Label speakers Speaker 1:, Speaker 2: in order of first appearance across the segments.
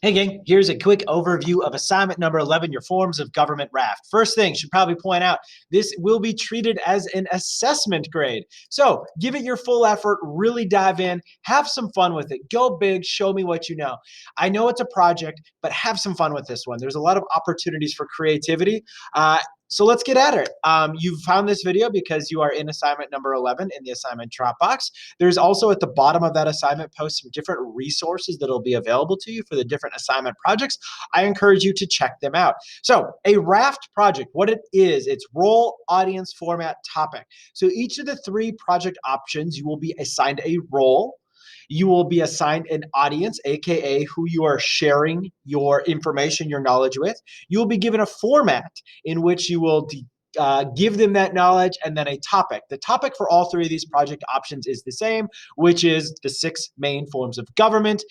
Speaker 1: Hey gang, here's a quick overview of assignment number 11, your forms of government RAFT. First thing, should probably point out, this will be treated as an assessment grade. So give it your full effort, really dive in, have some fun with it. Go big, show me what you know. I know it's a project, but have some fun with this one. There's a lot of opportunities for creativity. So let's get at it. You found this video because you are in assignment number 11 in the assignment drop box. There's also at the bottom of that assignment post some different resources that will be available to you for the different assignment projects. I encourage you to check them out. So a RAFT project, what it is, it's role, audience, format, topic. So each of the three project options, you will be assigned a role. You will be assigned an audience, aka who you are sharing your information, your knowledge with. You will be given a format in which you will give them that knowledge, and then a topic. The topic for all three of these project options is the same, which is the six main forms of government: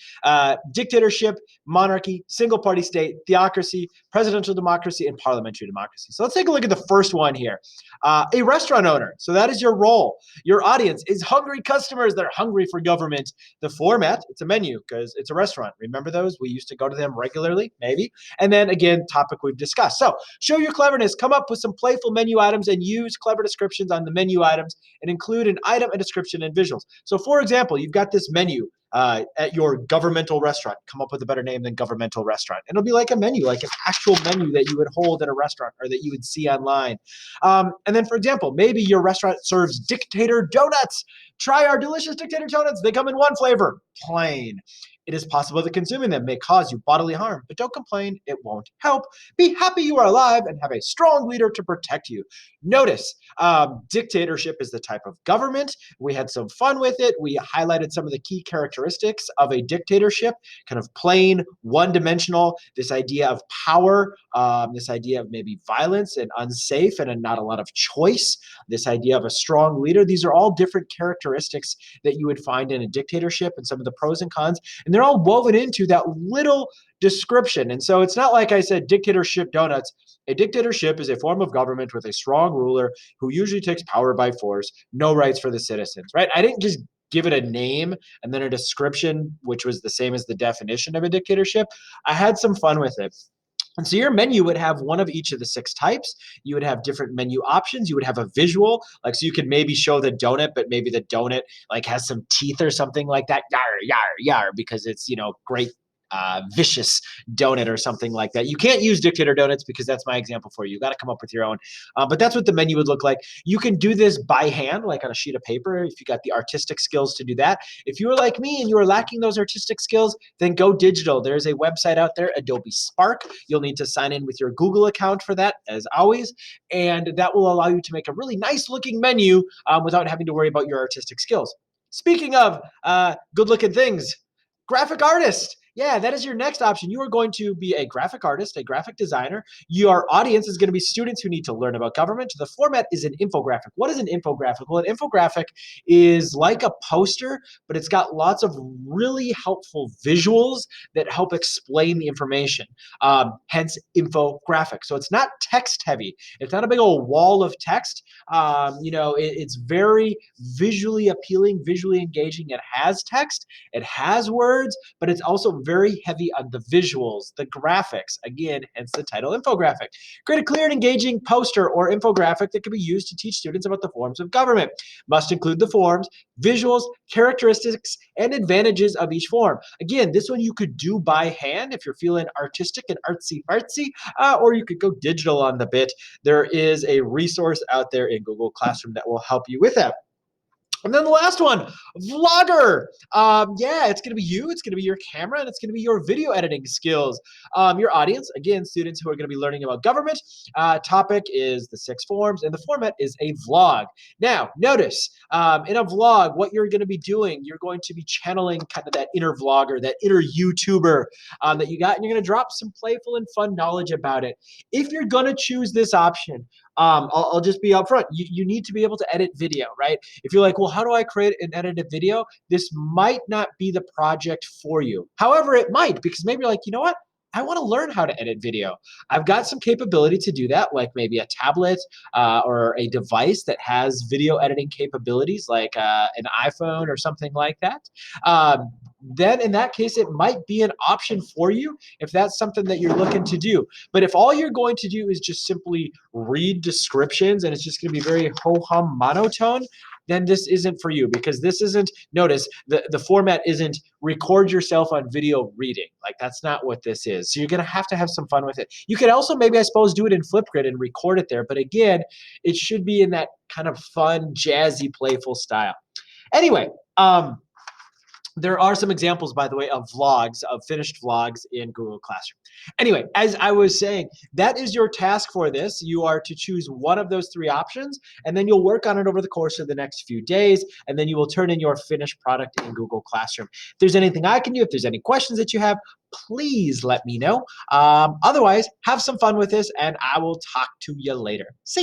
Speaker 1: dictatorship, monarchy, single party state, theocracy, presidential democracy, and parliamentary democracy. So let's take a look at the first one here. A restaurant owner. So that is your role. Your audience is hungry customers that are hungry for government. The format, it's a menu because it's a restaurant. Remember those? We used to go to them regularly, maybe. And then again, topic we've discussed. So show your cleverness. Come up with some playful menu items and use clever descriptions on the menu items and include an item, a description, and visuals. So for example, you've got this menu at your governmental restaurant. Come up with a better name than governmental restaurant. And it'll be like a menu, like an actual menu that you would hold at a restaurant or that you would see online. And then, for example, maybe your restaurant serves dictator donuts. Try our delicious dictator donuts. They come in one flavor, plain. It is possible that consuming them may cause you bodily harm, but don't complain, it won't help. Be happy you are alive and have a strong leader to protect you. Notice, dictatorship is the type of government. We had some fun with it. We highlighted some of the key characteristics of a dictatorship, kind of plain, one-dimensional, this idea of power, this idea of maybe violence and unsafe and not a lot of choice, this idea of a strong leader. These are all different characteristics that you would find in a dictatorship and some of the pros and cons. And they're all woven into that little description. And so it's not like I said, dictatorship donuts. A dictatorship is a form of government with a strong ruler who usually takes power by force, no rights for the citizens, right? I didn't just give it a name and then a description, which was the same as the definition of a dictatorship. I had some fun with it. And so your menu would have one of each of the six types. You would have different menu options. You would have a visual, like so you could maybe show the donut, but maybe the donut like has some teeth or something like that. Yar, yar, yar, because it's, great vicious donut or something like that. You can't use dictator donuts because that's my example for you. You got to come up with your own. But that's what the menu would look like. You can do this by hand, like on a sheet of paper, if you got the artistic skills to do that. If you were like me and you are lacking those artistic skills, then go digital. There's a website out there, Adobe Spark. You'll need to sign in with your Google account for that, as always. And that will allow you to make a really nice looking menu without having to worry about your artistic skills. Speaking of good looking things, graphic artist. Yeah, that is your next option. You are going to be a graphic artist, a graphic designer. Your audience is going to be students who need to learn about government. The format is an infographic. What is an infographic? Well, an infographic is like a poster, but it's got lots of really helpful visuals that help explain the information. Hence, infographic. So it's not text heavy. It's not a big old wall of text. It's very visually appealing, visually engaging. It has text, it has words, but it's also very heavy on the visuals, the graphics. Again, hence the title infographic. Create a clear and engaging poster or infographic that can be used to teach students about the forms of government. Must include the forms, visuals, characteristics, and advantages of each form. Again, this one you could do by hand if you're feeling artistic and artsy-fartsy, or you could go digital on the bit. There is a resource out there in Google Classroom that will help you with that. And then the last one, vlogger. Yeah, it's going to be you. It's going to be your camera, and it's going to be your video editing skills. Your audience, again, students who are going to be learning about government. Topic is the six forms, and the format is a vlog. Now, notice in a vlog, what you're going to be doing, you're going to be channeling kind of that inner vlogger, that inner YouTuber that you got, and you're going to drop some playful and fun knowledge about it. If you're going to choose this option, I'll just be upfront. You need to be able to edit video, right? If you're like, well, how do I create and edit a video? This might not be the project for you. However, it might, because maybe you're like, you know what? I want to learn how to edit video. I've got some capability to do that, like maybe a tablet or a device that has video editing capabilities, like an iPhone or something like that. Then in that case, it might be an option for you if that's something that you're looking to do. But if all you're going to do is just simply read descriptions and it's just going to be very ho hum monotone, then this isn't for you, because this isn't, notice the format isn't record yourself on video reading. Like, that's not what this is. So you're going to have some fun with it. You could also maybe, I suppose, do it in Flipgrid and record it there. But again, it should be in that kind of fun, jazzy, playful style. Anyway, there are some examples, by the way, of vlogs, of finished vlogs in Google Classroom. Anyway, as I was saying, that is your task for this. You are to choose one of those three options, and then you'll work on it over the course of the next few days, and then you will turn in your finished product in Google Classroom. If there's anything I can do, if there's any questions that you have, please let me know. Otherwise, have some fun with this, and I will talk to you later. See